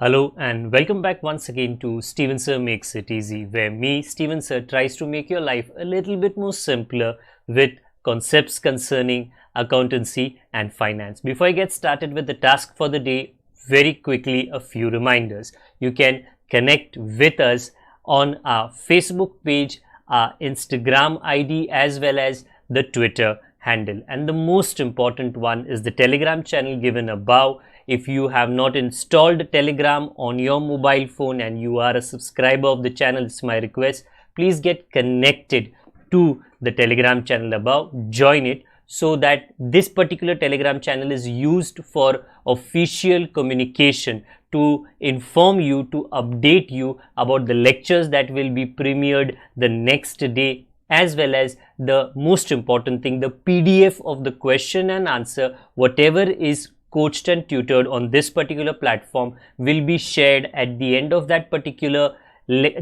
Hello and welcome back once again to Steven Sir Makes It Easy, where me, Steven Sir, tries to make your life a little bit more simpler with concepts concerning accountancy and finance. Before I get started with the task for the day, very quickly a few reminders. You can connect with us on our Facebook page, our Instagram ID, as well as the Twitter handle. And the most important one is the Telegram channel given above. If you have not installed Telegram on your mobile phone and you are a subscriber of the channel, it's my request, please get connected to the Telegram channel above, join it, so that this particular Telegram channel is used for official communication, to inform you, to update you about the lectures that will be premiered the next day, as well as the most important thing, the PDF of the question and answer, whatever is coached and tutored on this particular platform, will be shared at the end of that particular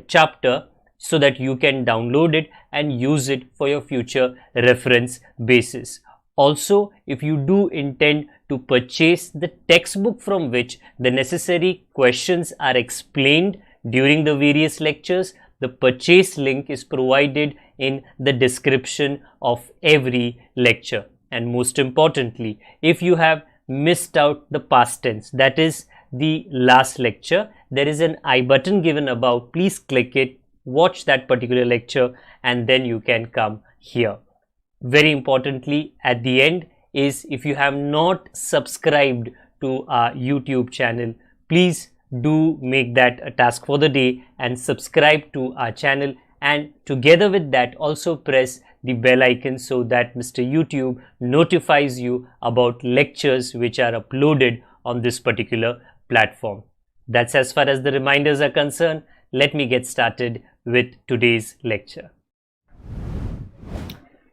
chapter, so that you can download it and use it for your future reference basis. Also, if you do intend to purchase the textbook from which the necessary questions are explained during the various lectures, the purchase link is provided in the description of every lecture. And most importantly, if you have missed out the past tense, that is the last lecture, there is an I button given above. Please click it, watch that particular lecture, and then you can come here. Very importantly, at the end is, if you have not subscribed to our YouTube channel, please do make that a task for the day and subscribe to our channel, and together with that also press the bell icon so that Mr. YouTube notifies you about lectures which are uploaded on this particular platform. That's as far as the reminders are concerned. Let me get started with today's lecture.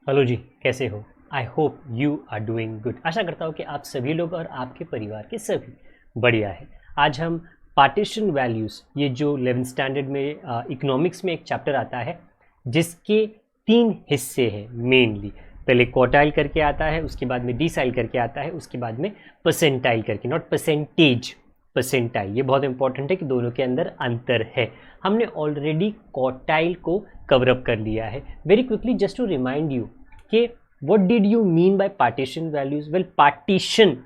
Hello ji, कैसे हो? I hope you are doing good. आशा करता हूँ कि आप सभी लोग और आपके परिवार के सभी बढ़िया है। आज हम पार्टीशन वैल्यूज़, ये जो 11th स्टैंडर्ड में इकोनॉमिक्स में एक चैप्टर आता है, जिसके 3 हिस्से हैं मेनली। पहले क्वार्टाइल करके आता है, उसके बाद में डिसाइल करके आता है, उसके बाद में परसेंटाइल करके, नॉट परसेंटेज, परसेंटाइल। ये बहुत इंपॉर्टेंट है कि दोनों के अंदर अंतर है। हमने ऑलरेडी क्वार्टाइल को कवर अप कर लिया है। Very quickly, just to remind you कि what did you mean by partition values. Well, partition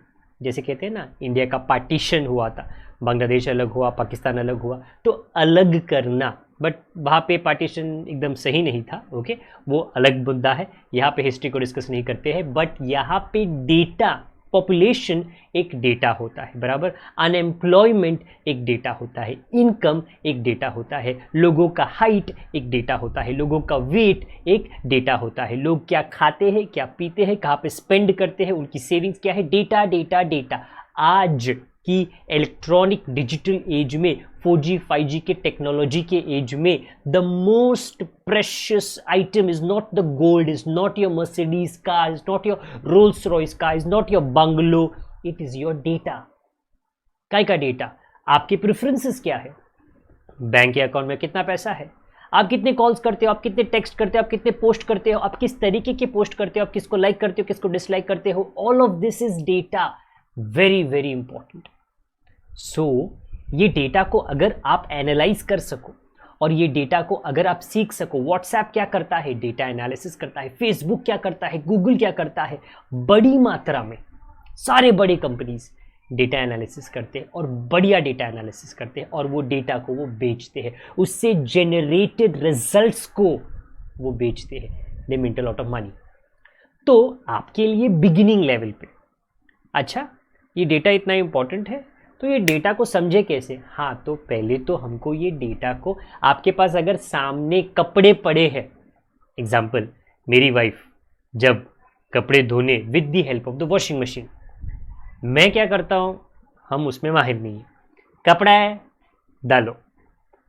जैसे कहते हैं ना, इंडिया का पार्टीशन हुआ था, बांग्लादेश अलग हुआ, पाकिस्तान अलग हुआ, तो अलग करना, बट वहाँ पे पार्टीशन एकदम सही नहीं था। ओके, वो अलग मुद्दा है, यहाँ पे हिस्ट्री को डिस्कस नहीं करते हैं। बट यहाँ पे डेटा, पॉपुलेशन एक डेटा होता है, बराबर। अनएम्प्लॉयमेंट एक डेटा होता है, इनकम एक डेटा होता है, लोगों का हाइट एक डेटा होता है, लोगों का वेट एक डेटा होता है, लोग क्या खाते हैं, क्या पीते हैं, कहाँ पे स्पेंड करते हैं, उनकी सेविंग्स क्या है, डेटा डेटा डेटा। आज की इलेक्ट्रॉनिक डिजिटल एज में, 4G 5G के टेक्नोलॉजी के एज में, the most precious item is not the gold, is not your Mercedes car, is not your Rolls Royce car, is not your bungalow, it is your data. काय का data? आपके preferences क्या है, bank के account में कितना पैसा है, आप कितने कॉल्स करते हो, आप कितने टेक्स्ट करते हो, आप कितने पोस्ट करते हो, आप किस तरीके के पोस्ट करते हो, आप किसको लाइक करते हो, किसको डिसलाइक करते हो। All of this is data, very very important. So ये डेटा को अगर आप एनालाइज कर सको और ये डेटा को अगर आप सीख सको, व्हाट्सएप क्या करता है, डेटा एनालिसिस करता है, फेसबुक क्या करता है, गूगल क्या करता है, बड़ी मात्रा में सारे बड़े कंपनीज डेटा एनालिसिस करते हैं और बढ़िया डेटा एनालिसिस करते हैं, और वो डेटा को वो बेचते हैं, उससे जेनरेटेड रिजल्ट्स को वो बेचते हैं, they make a lot of money. तो आपके लिए बिगिनिंग लेवल पे, अच्छा ये डेटा इतना इंपॉर्टेंट है, तो ये डेटा को समझे कैसे? हाँ, तो पहले तो हमको ये डेटा को, आपके पास अगर सामने कपड़े पड़े हैं, एग्जाम्पल मेरी वाइफ जब कपड़े धोने with the help of the washing machine, मैं क्या करता हूँ, हम उसमें माहिर नहीं है, कपड़ा है डालो,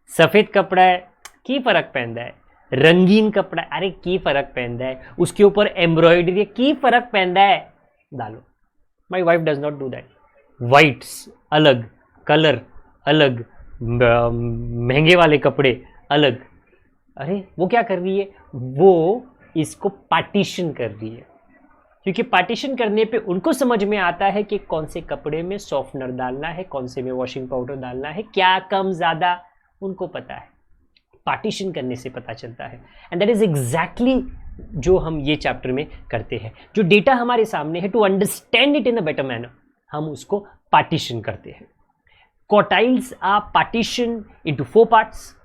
सफ़ेद कपड़ा है की फ़र्क पैंदा है, रंगीन कपड़ा अरे की फ़र्क पैंदा है, उसके ऊपर एम्ब्रॉयडरी की फ़र्क पैंदा है, डालो। My wife does not do that. Whites अलग, कलर अलग, महंगे वाले कपड़े अलग। अरे वो क्या कर रही है, वो इसको पार्टीशन कर रही है। क्योंकि पार्टीशन करने पे उनको समझ में आता है कि कौन से कपड़े में सॉफ्टनर डालना है, कौन से में वॉशिंग पाउडर डालना है, क्या कम ज़्यादा उनको पता है, पार्टीशन करने से पता चलता है। एंड दैट इज एग्जैक्टली जो हम ये चैप्टर में करते हैं। जो डेटा हमारे सामने है, to understand it in a better manner, हम उसको पार्टीशन करते हैं। Quartiles are partition into 4 parts.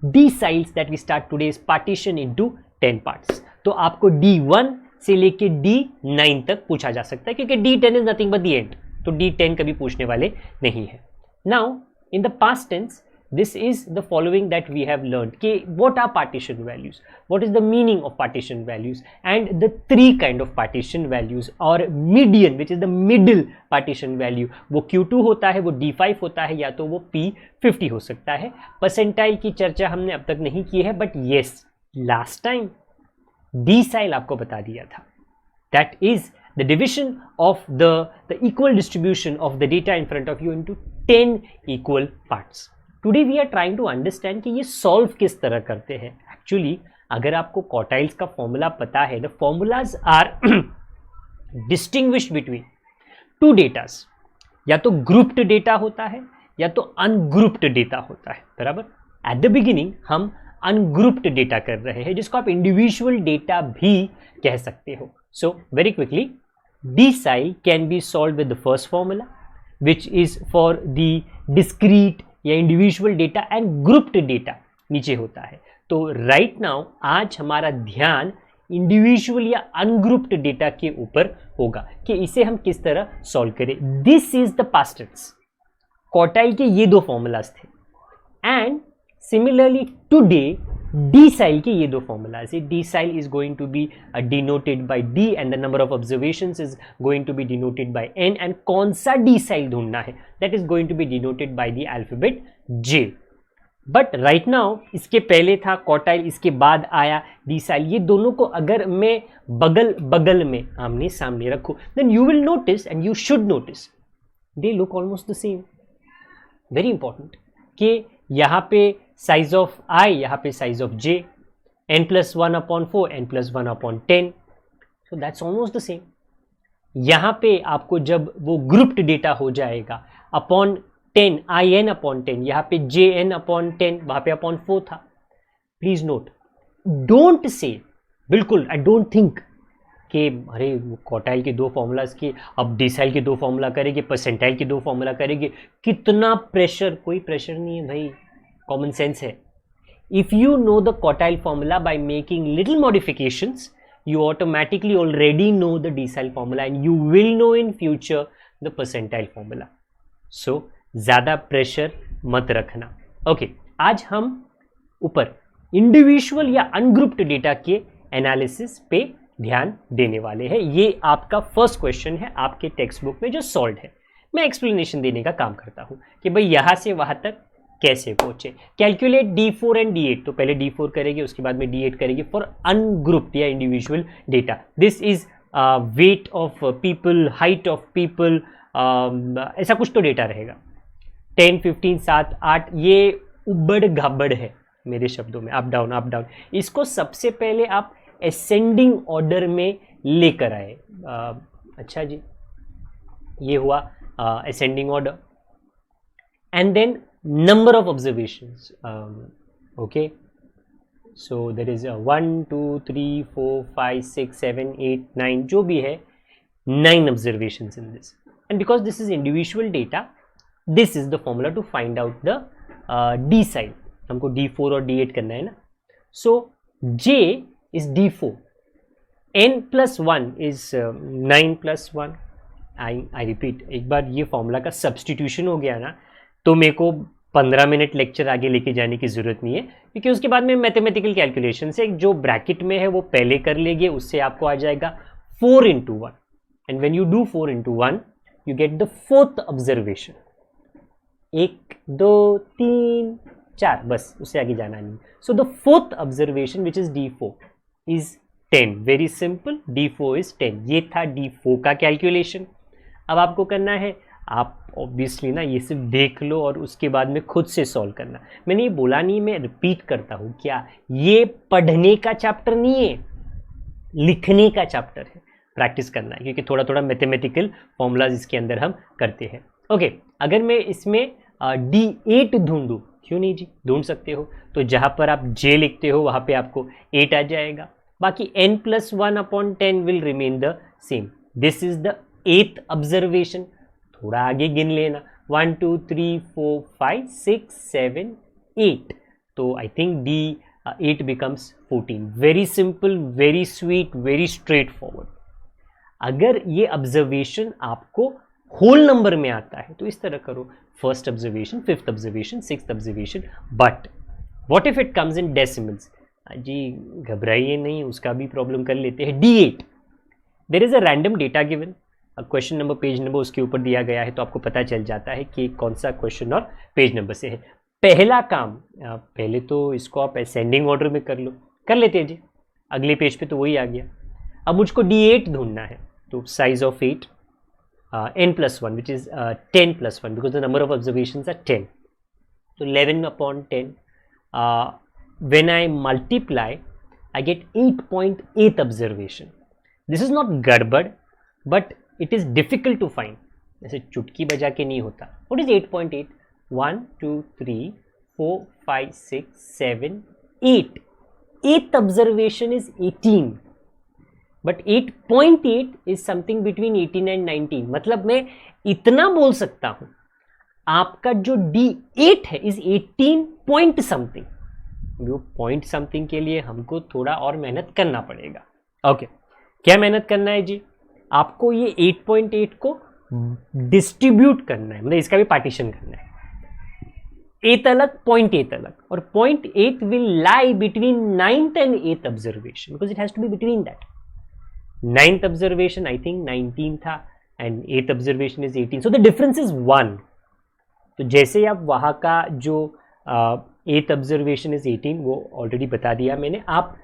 deciles that we start today is partition into 10 parts। तो आपको D1 से लेके D9 तक पूछा जा सकता है, क्योंकि D10 is nothing but the end, तो D10 कभी पूछने वाले नहीं है। Now in the past tense, this is the following that we have learned कि what are partition values, what is the meaning of partition values, and the 3 kind of partition values, और median which is the middle partition value, वो Q2 होता है, वो D5 होता है, या तो वो P50 हो सकता है। परसेंटाइल की चर्चा हमने अब तक नहीं की है, but yes last time decile आपको बता दिया था, that is the division of the equal distribution of the data in front of you into 10 equal parts। Today we are trying to understand कि ये सॉल्व किस तरह करते हैं। एक्चुअली अगर आपको क्वार्टाइल्स का फॉर्मूला पता है, the formulas are distinguished between 2 datas, या तो ग्रुप्ड डेटा होता है या तो अनग्रुप्ड डेटा होता है, बराबर। एट द बिगिनिंग हम अनग्रुप्ड डेटा कर रहे हैं, जिसको आप इंडिविजुअल डेटा भी कह सकते हो। So very quickly, decile can be solve with the first formula which is for the discrete या individual data, and grouped data नीचे होता है। तो राइट नाउ आज हमारा ध्यान इंडिविजुअल या अनग्रुप्ड डेटा के ऊपर होगा कि इसे हम किस तरह सॉल्व करें। This is the past tense. Quartile के ये 2 फॉर्मूलाज थे, एंड सिमिलरली टुडे decile के ये 2 फॉर्मूलाज है। decile is going to be denoted by D and the number of observations is going to be denoted by N, and कौन सा decile ढूंढना है, that is going to be denoted by the alphabet J। But right now इसके पहले था quartile, इसके बाद आया decile। ये दोनों को अगर मैं बगल बगल में आमने सामने रखूं, then you will notice and you should notice they look almost the same। Very important कि यहाँ पे साइज ऑफ I, यहाँ पे size of J, n+1/4, n+1/10, so that's almost the same. यहाँ पे आपको जब वो ग्रुप्ड डेटा हो जाएगा अपॉन 10, IN/10, यहाँ पे JN/10, वहाँ पे अपॉन 4 था। प्लीज नोट, डोंट से, बिल्कुल आई डोंट थिंक कि अरे क्वार्टाइल के 2 फॉर्मूलाज की अब डिसाइल के 2 फॉर्मूला करेंगे, परसेंटाइल के 2 फॉर्मूला करेंगे, कितना प्रेशर। कोई प्रेशर नहीं है भाई, कॉमन सेंस है। If you know the quartile formula by making little modifications, you automatically already know the decile formula and you will know in future the percentile formula। so ज़्यादा pressure मत रखना। Okay, आज हम ऊपर individual या ungrouped data के analysis पे ध्यान देने वाले हैं। ये आपका फर्स्ट क्वेश्चन है आपके टेक्स्ट बुक में जो सॉल्व है। मैं एक्सप्लेनेशन देने का काम करता हूँ कि भाई यहाँ से वहाँ तक कैसे पहुंचे। कैलकुलेट D4 एंड D8, तो पहले D4 करेंगे, उसके बाद में D8 करेंगे फॉर अनग्रुप्ड या individual data. This is weight of people, height of people, ऐसा कुछ तो डेटा रहेगा। 10, 15, 7, 8, ये उबड़ घबड़ है मेरे शब्दों में, अप डाउन अप डाउन। इसको सबसे पहले आप असेंडिंग ऑर्डर में लेकर आए। अच्छा जी, ये हुआ ascending order, and then number of observations। okay, so there is 1 2 3 4 5 6 7 8 9, जो भी है 9 observations in this, and because this is individual data, this is the formula to find out the decile। हमको D4 और D8 करना है ना। so J is D4, n+1 is 9+1। I repeat, एक बार ये फॉर्मूला का सब्सटीट्यूशन हो गया ना, तो मेरे को 15 मिनट लेक्चर आगे लेके जाने की ज़रूरत नहीं है, क्योंकि उसके बाद में मैथमेटिकल कैलकुलेशन से जो ब्रैकेट में है वो पहले कर लेंगे, उससे आपको आ जाएगा 4 into 1, and when you do 4 into 1 you get the 4th observation. 1 2 3 4, बस उससे आगे जाना नहीं। So the 4th observation which is D4 is 10। Very simple, D4 is 10। ये था D4 का कैलकुलेशन। अब आपको करना है, आप ऑब्वियसली ना ये सिर्फ देख लो और उसके बाद में खुद से सॉल्व करना। मैंने ये बोला नहीं, मैं रिपीट करता हूँ, क्या ये पढ़ने का चैप्टर नहीं है, लिखने का चैप्टर है। प्रैक्टिस करना है, क्योंकि थोड़ा थोड़ा मैथमेटिकल फॉर्मूलाज इसके अंदर हम करते हैं। ओके, अगर मैं इसमें D8 ढूंढूं, क्यों नहीं जी, ढूंढ सकते हो। तो जहाँ पर आप J लिखते हो वहाँ पे आपको 8 आ जाएगा, बाकी n+1/10 will remain the same. This is the 8th observation. थोड़ा आगे गिन लेना, 1 2 3 4 5 6 7 8, तो I think D8 becomes 14। Very simple, very sweet, very straight forward. अगर ये ऑब्जर्वेशन आपको होल नंबर में आता है तो इस तरह करो, first observation, fifth observation, sixth observation. But what if it comes in decimals? जी घबराइए नहीं, उसका भी प्रॉब्लम कर लेते हैं। D8, there is a random data given, question number, page number उसके ऊपर दिया गया है, तो आपको पता चल जाता है कि कौन सा क्वेश्चन और पेज नंबर से है। पहला काम, पहले तो इसको आप असेंडिंग ऑर्डर में कर लो, कर लेते हैं जी, अगले पेज पे तो वही आ गया। अब मुझको D8 ढूंढना है, तो size of 8, n+1 which is 10+1 because the number of observations are 10, so 11/10, when I multiply I get 8.8 observation. This is not गड़बड़, but it is difficult to find, जैसे चुटकी बजा के नहीं होता। What is 8.8? 1 2 3 4 5 6 7 8, 8th observation is 18, but 8.8 is something between 18 and 19। मतलब मैं इतना बोल सकता हूं, आपका जो D8 है इज 18 पॉइंट समथिंग। वो पॉइंट समथिंग के लिए हमको थोड़ा और मेहनत करना पड़ेगा। ओके, क्या मेहनत करना है जी? आपको ये 8.8 को डिस्ट्रीब्यूट करना है, मतलब इसका भी पार्टीशन करना है। 8 अलग, 0.8 अलग, और 0.8 will lie between 9th and 8th observation, because it has to be between that. 9th observation I think 19 था and 8th observation is 18, so the difference is 1। तो जैसे आप वहाँ का जो 8th ऑब्जर्वेशन इज 18, वो ऑलरेडी बता दिया मैंने। आप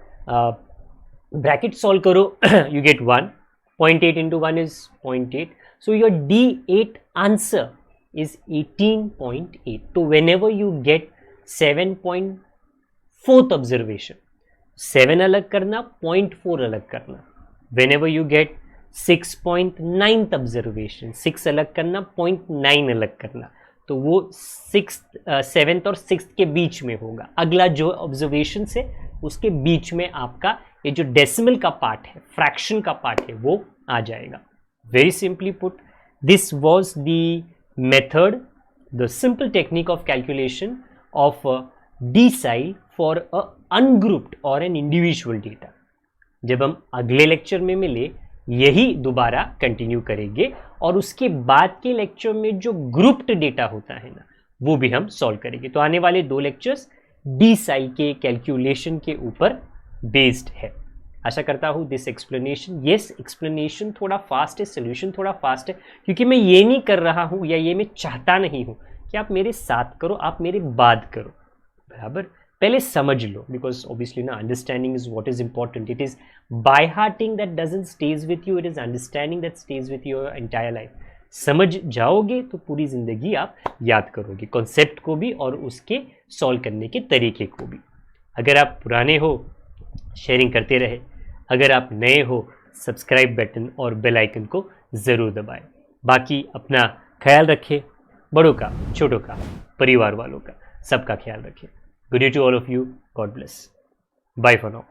ब्रैकेट सॉल्व करो, you get 1, 0.8 into 1 is 0.8, so your D8 answer is 18.8. तो whenever you get 7.4th observation, 7 अलग करना, 0.4 अलग करना। Whenever you get 6.9th observation, 6 अलग करना, 0.9 अलग करना, तो वो 7th और 6th के बीच में होगा। अगला जो ऑब्जर्वेशन से उसके बीच में आपका ये जो डेसिमल का पार्ट है, फ्रैक्शन का पार्ट है, वो आ जाएगा। Very simply put, this was the method, the simple technique of calculation of decile for a ungrouped और एन इंडिविजुअल डेटा। जब हम अगले लेक्चर में मिले, यही दोबारा कंटिन्यू करेंगे, और उसके बाद के लेक्चर में जो ग्रुप्ड डेटा होता है ना, वो भी हम सॉल्व करेंगे। तो आने वाले 2 लेक्चर्स decile के कैलकुलेशन के ऊपर बेस्ड है। आशा करता हूँ दिस एक्सप्लेनेशन, यस एक्सप्लेनेशन थोड़ा फास्ट है, सोल्यूशन थोड़ा फास्ट है, क्योंकि मैं ये नहीं कर रहा हूँ, या ये मैं चाहता नहीं हूँ कि आप मेरे साथ करो, आप मेरे बाद करो, बराबर। पहले समझ लो, बिकॉज ऑब्वियसली ना, understanding is what is important. It is by hearting that doesn't stays with you, it is understanding that stays with your entire life. समझ जाओगे तो पूरी जिंदगी आप याद करोगे, कॉन्सेप्ट को भी और उसके सॉल्व करने के तरीके को भी। अगर आप पुराने हो, शेयरिंग करते रहे, अगर आप नए हो, सब्सक्राइब बटन और बेल आइकन को ज़रूर दबाएं। बाकी अपना ख्याल रखें, बड़ों का, छोटों का, परिवार वालों का, सबका ख्याल रखें। Good day to all of you, God bless, bye for now.